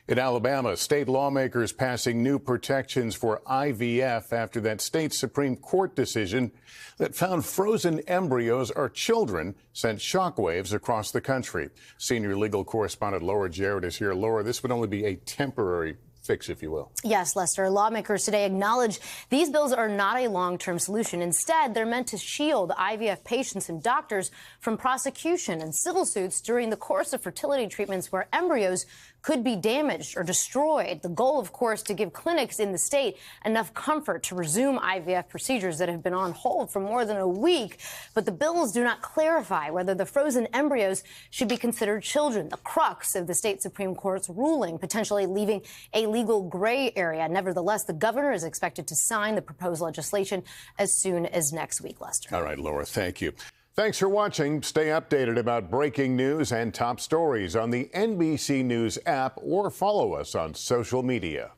In Alabama, state lawmakers passing new protections for IVF after that state Supreme Court decision that found frozen embryos are children sent shockwaves across the country. Senior legal correspondent Laura Jarrett is here. Laura, this would only be a temporary fix, if you will. Yes, Lester. Lawmakers today acknowledge these bills are not a long-term solution. Instead, they're meant to shield IVF patients and doctors from prosecution and civil suits during the course of fertility treatments where embryos could be damaged or destroyed. The goal, of course, to give clinics in the state enough comfort to resume IVF procedures that have been on hold for more than a week. But the bills do not clarify whether the frozen embryos should be considered children, the crux of the state Supreme Court's ruling, potentially leaving a legal gray area. Nevertheless, the governor is expected to sign the proposed legislation as soon as next week, Lester. All right, Laura, thank you. Thanks for watching. Stay updated about breaking news and top stories on the NBC News app or follow us on social media.